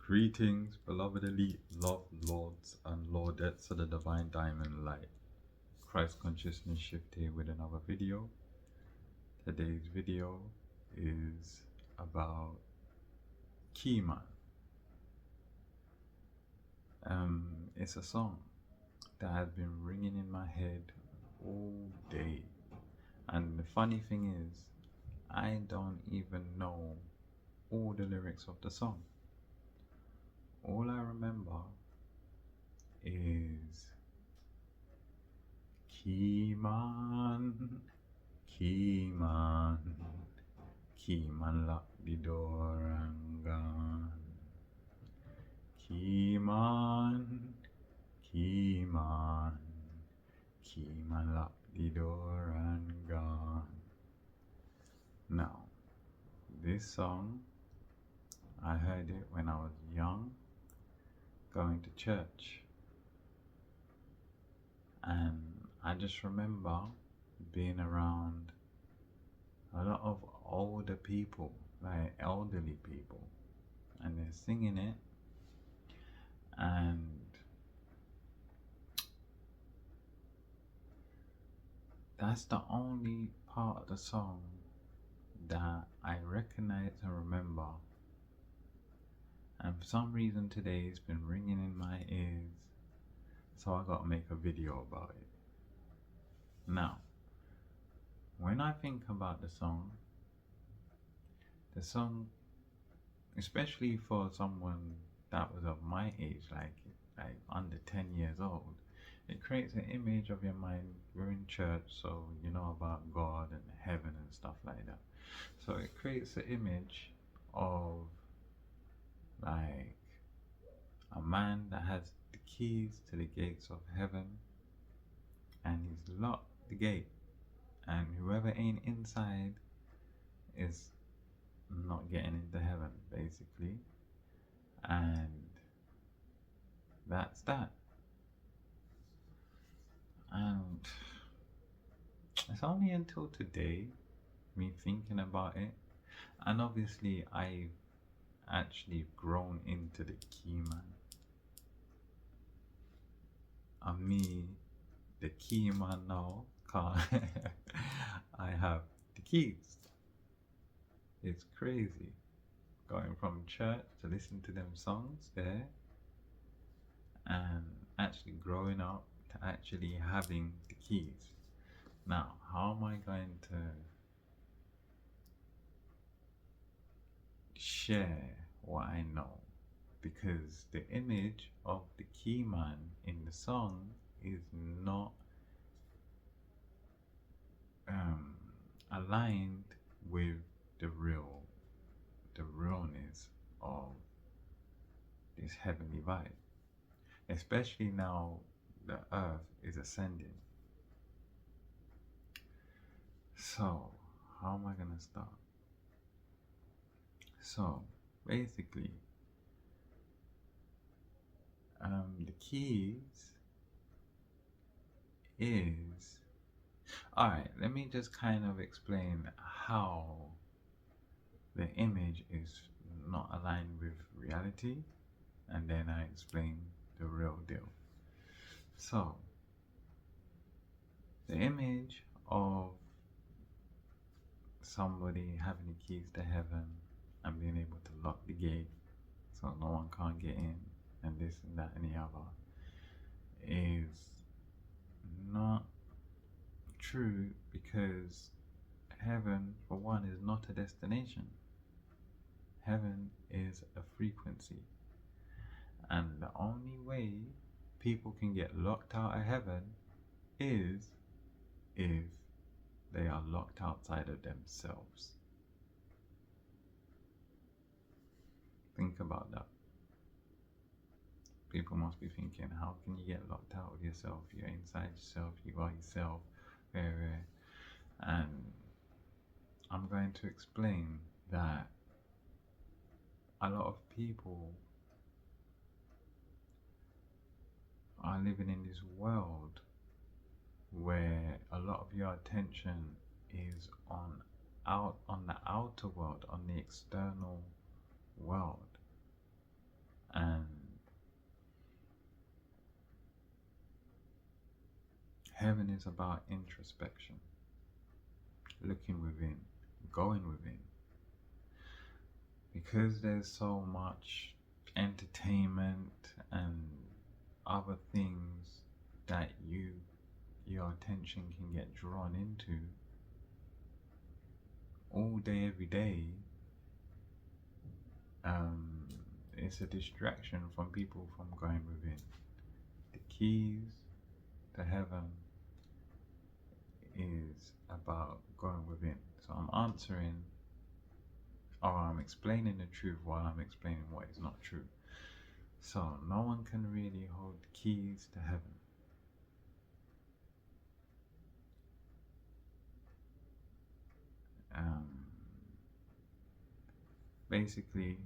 Greetings, beloved elite, love lords and lordettes of the divine diamond light. Christ consciousness shift here with another video. Today's video is about Keyman. It's a song that has been ringing in my head all day. And the funny thing is, I don't even know all the lyrics of the song. All I remember is Keyman, Keyman, Keyman lock the door and gone. Keyman, Keyman, Keyman lock the door and gone. Now, this song, I heard it when I was young, going to church. And I just remember being around a lot of older people, like elderly people, and they're singing it. And that's the only part of the song that I recognize and remember. And for some reason today it's been ringing in my ears, so I gotta make a video about it. Now, when I think about the song, especially for someone that was of my age, like under 10 years old, it creates an image of your mind. We're in church, so you know about God and heaven and stuff like that. So it creates an image of like a man that has the keys to the gates of heaven, and he's locked the gate, and whoever ain't inside is not getting into heaven, basically. And that's that. And it's only until today, me thinking about it, and obviously I've actually grown into the Keyman. I'm me, the Keyman now, cause I have the keys. It's crazy. Going from church to listen to them songs there, and actually growing up to actually having the keys. Now, how am I going to share what I know? Because the image of the Keyman in the song is not aligned with the realness of this heavenly vibe, especially now the earth is ascending. So how am I gonna start? So basically, the keys is, alright, let me just kind of explain how the image is not aligned with reality, and then I explain the real deal. So the image of somebody having the keys to heaven and being able to lock the gate so no one can't get in, and this and that and the other, is not true, because heaven, for one, is not a destination. Heaven is a frequency, and the only way people can get locked out of heaven is if they are locked outside of themselves. Think about that. People must be thinking, how can you get locked out of yourself? You're inside yourself, you are yourself, where. And I'm going to explain that a lot of people are living in this world where a lot of your attention is on the outer world, on the external world, Heaven is about introspection, looking within, going within. Because there's so much entertainment and other things that your attention can get drawn into all day, every day, it's a distraction from people from going within. The keys to heaven is about going within. So I'm answering, or I'm explaining the truth while I'm explaining what is not true. So no one can really hold the keys to heaven. Basically,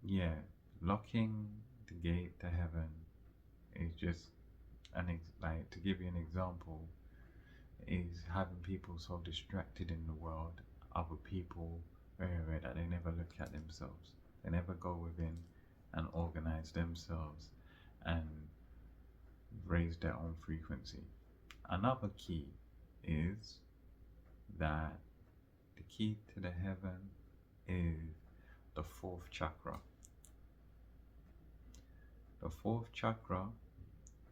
yeah, locking the gate to heaven is just like, to give you an example, is having people so distracted in the world, other people, that they never look at themselves. They never go within and organize themselves and raise their own frequency. Another key is that the key to the heaven is the fourth chakra. The fourth chakra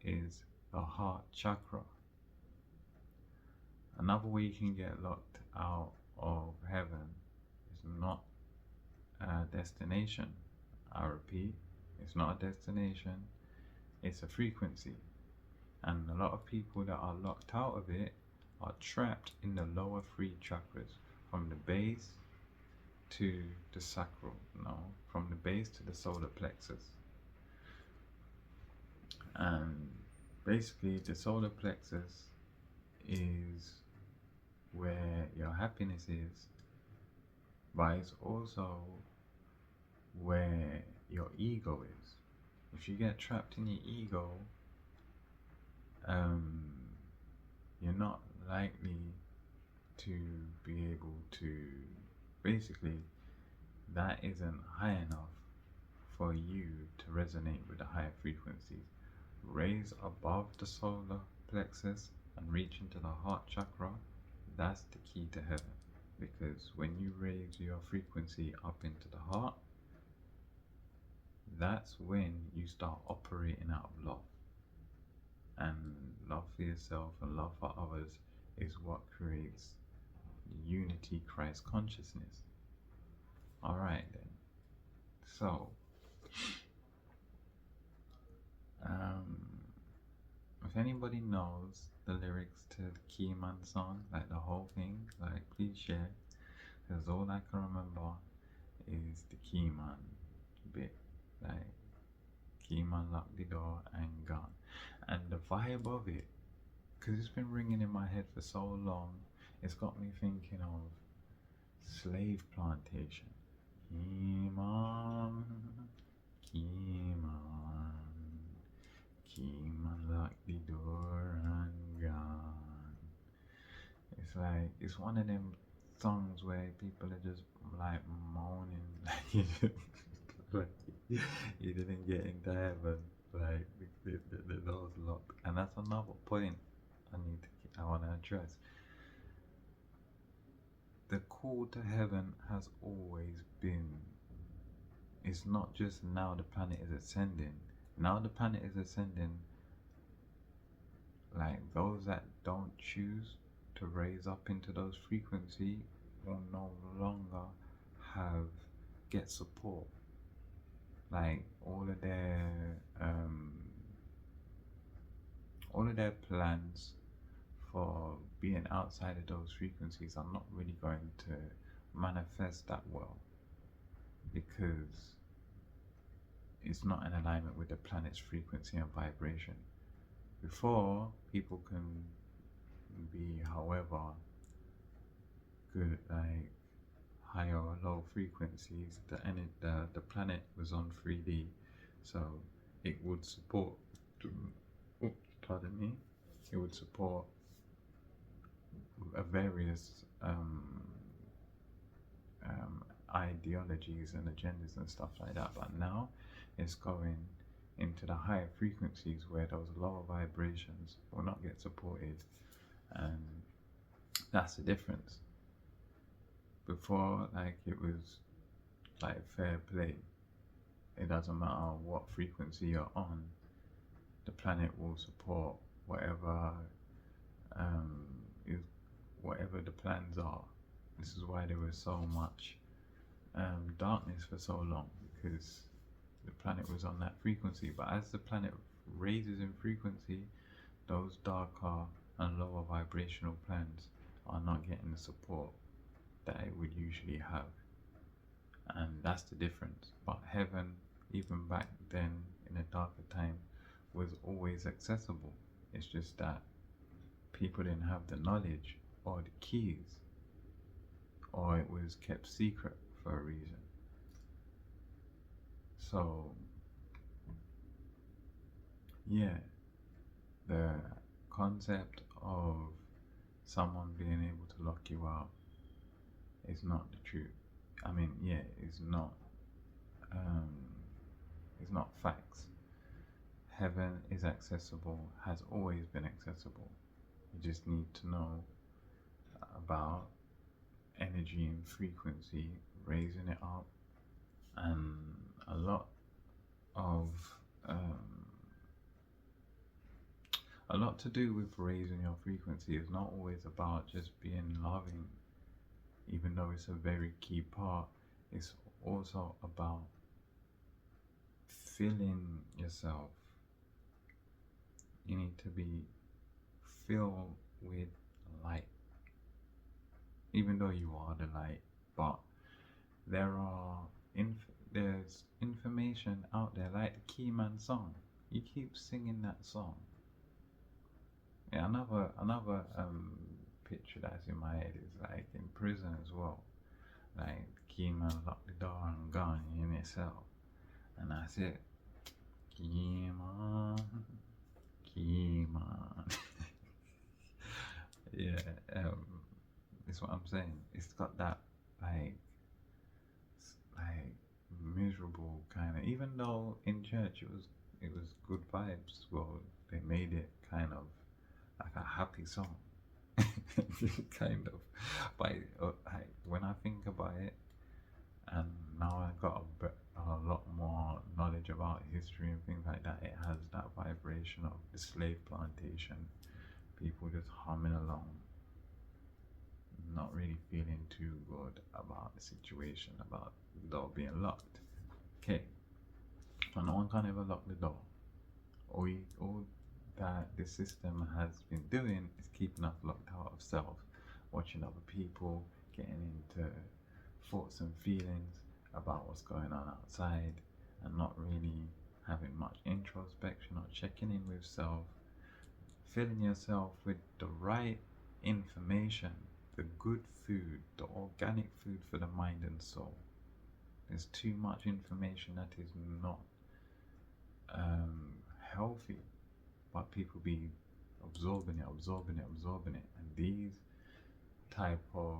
is the heart chakra. Another way you can get locked out of heaven is not a destination. I repeat, it's not a destination, it's a frequency. And a lot of people that are locked out of it are trapped in the lower three chakras, from the base to the sacral, from the base to the solar plexus. And basically the solar plexus is where your happiness is, but it's also where your ego is. If you get trapped in your ego, you're not likely to be able to, basically, that isn't high enough for you to resonate with the higher frequencies. Raise above the solar plexus and reach into the heart chakra. That's the key to heaven, because when you raise your frequency up into the heart, that's when you start operating out of love. And love for yourself and love for others is what creates unity, Christ consciousness. Alright then. So, if anybody knows the lyrics to the Keyman song, like the whole thing, like, please share, because all I can remember is the Keyman bit, like, Keyman locked the door and gone. And the vibe of it, because it's been ringing in my head for so long, it's got me thinking of slave plantation. Keyman, Keyman, Keyman locked the door and gone. It's like, it's one of them songs where people are just like moaning, like you didn't get into heaven, like the door's locked. And that's another point I want to address. The call to heaven has always been, it's not just now the planet is ascending. Now the planet is ascending, like, those that don't choose to raise up into those frequencies will no longer get support. Like, all of their plans for being outside of those frequencies are not really going to manifest that well, because it's not in alignment with the planet's frequency and vibration. Before, people can be however good, like high or low frequencies. The planet was on 3D, so it would support, it would support various ideologies and agendas and stuff like that. But now it's going into the higher frequencies where those lower vibrations will not get supported. And that's the difference. Before, like, it was like fair play. It doesn't matter what frequency you're on, the planet will support whatever is whatever the plans are. This is why there was so much darkness for so long, because the planet was on that frequency. But as the planet raises in frequency, those darker and lower vibrational plans are not getting the support that it would usually have. And that's the difference. But heaven, even back then in a darker time, was always accessible. It's just that people didn't have the knowledge or the keys, or it was kept secret for a reason. So yeah, the concept of someone being able to lock you out is not the truth. I mean, yeah, it's not facts. Heaven is accessible, has always been accessible. You just need to know about energy and frequency, raising it up, and a lot to do with raising your frequency is not always about just being loving, even though it's a very key part. It's also about filling yourself. You need to be filled with light, even though you are the light. But there's information out there, like the Keyman song. You keep singing that song. Yeah, another picture that's in my head is like in prison as well. Like Keyman locked the door and gone in his cell, and that's it. Keyman, Keyman. Yeah, it's what I'm saying. It's got that like miserable kind of. Even though in church it was good vibes. Well, they made it kind of like a happy song, kind of. But when I think about it, and now I got a lot more knowledge about history and things like that, it has that vibration of the slave plantation, people just humming along, not really feeling too good about the situation, about the door being locked. Okay, so no one can ever lock the door. All that the system has been doing is keeping us locked out of self, watching other people, getting into thoughts and feelings about what's going on outside, and not really having much introspection or checking in with self, filling yourself with the right information, the good food, the organic food for the mind and soul. There's too much information that is not healthy, but people be absorbing it, and these type of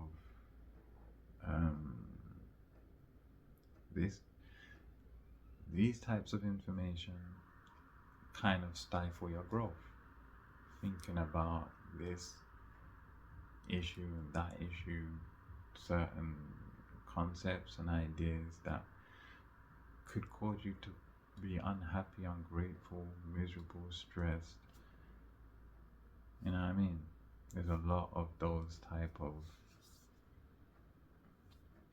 these types of information kind of stifle your growth. Thinking about this issue and that issue, certain concepts and ideas that could cause you to be unhappy, ungrateful, miserable, stressed. You know what I mean? There's a lot of those type of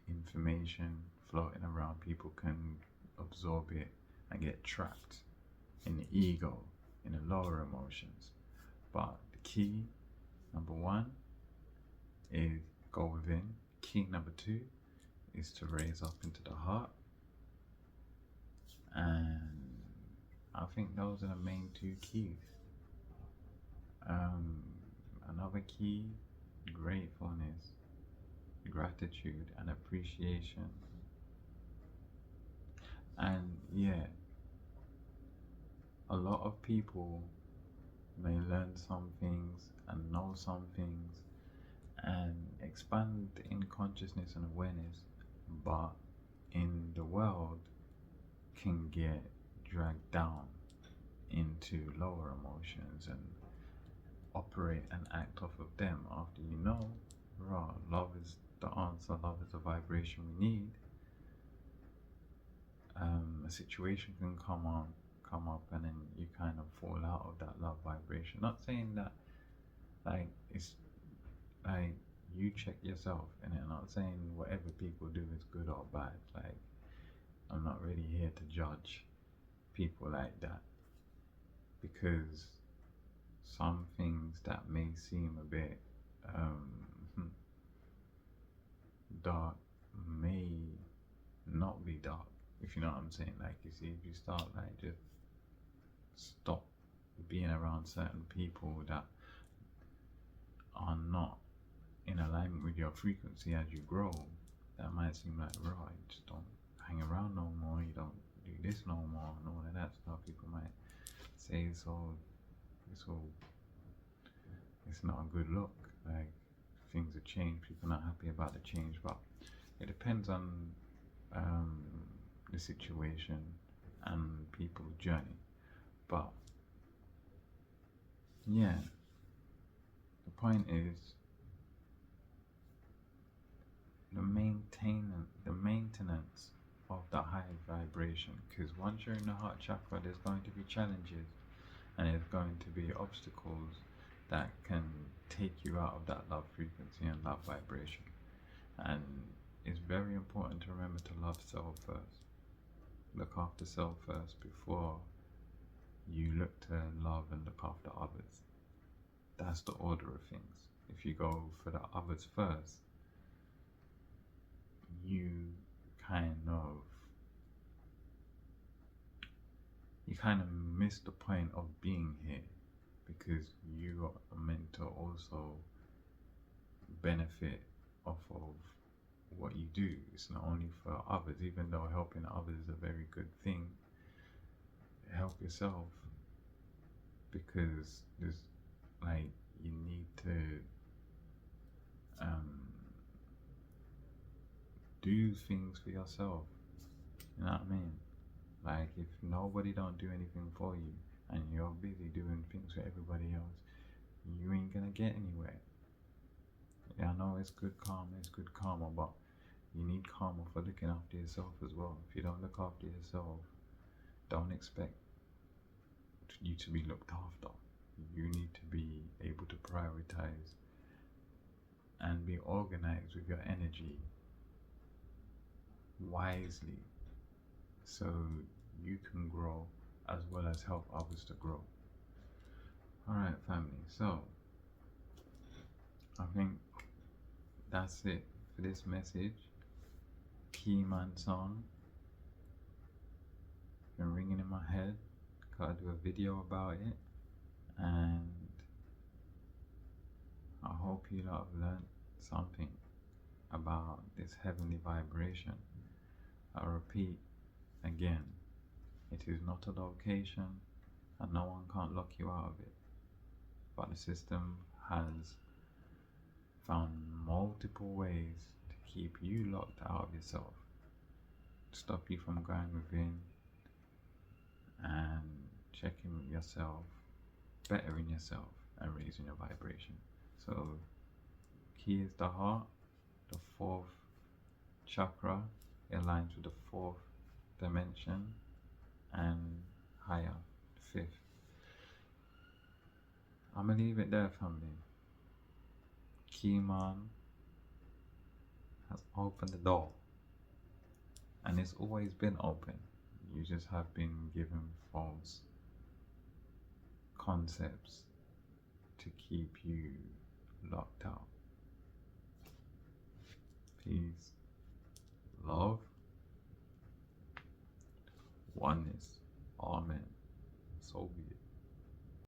information floating around. People can absorb it and get trapped in the ego, in the lower emotions. But the key, number one, is go within. Key number two is to raise up into the heart. And I think those are the main two keys. Another key, gratefulness, gratitude, and appreciation. And yeah, a lot of people may learn some things and know some things and expand in consciousness and awareness, but in the world can get dragged down into lower emotions and operate and act off of them after you know, raw, love is the answer, love is the vibration we need. A situation can come up, and then you kind of fall out of that love vibration. Not saying that like it's like you check yourself, and I'm not saying whatever people do is good or bad. Like I'm not really here to judge people like that, because some things that may seem a bit dark may not be dark, if you know what I'm saying. Like, you see, if you start like just stop being around certain people that are not in alignment with your frequency as you grow, that might seem like, right, you just don't hang around no more, you don't do this no more, and all of that stuff. People might say it's not a good look. Like, things have changed, people are not happy about the change, but it depends on the situation and people's journey. But yeah, the point is the maintenance of the high vibration, because once you're in the heart chakra, there's going to be challenges and there's going to be obstacles that can take you out of that love frequency and love vibration. And it's very important to remember to love self first. Look after self first before you look to love and look after others. That's the order of things. If you go for the others first, you kind of miss the point of being here, because you are meant to also benefit off of what you do. It's not only for others, even though helping others is a very good thing. Help yourself, because there's like, you need to do things for yourself. You know what I mean? Like, if nobody don't do anything for you and you're busy doing things for everybody else, you ain't gonna get anywhere. Yeah, I know it's good karma, but you need karma for looking after yourself as well. If you don't look after yourself, don't expect you to be looked after. You need to be able to prioritize and be organized with your energy wisely, so you can grow as well as help others to grow. Alright, family, so I think that's it for this message. Keyman song been ringing in my head. Gotta do a video about it, and I hope you lot have learned something about this heavenly vibration. I repeat again, it is not a location and no one can't lock you out of it, but the system has found multiple ways to keep you locked out of yourself, stop you from going within and checking yourself, bettering yourself, and raising your vibration. So key is the heart, the fourth chakra. It aligns with the fourth dimension, and higher, fifth. I'm gonna leave it there, family. Keyman has opened the door, and it's always been open. You just have been given false concepts to keep you locked out. Peace, love, oneness. Amen. So be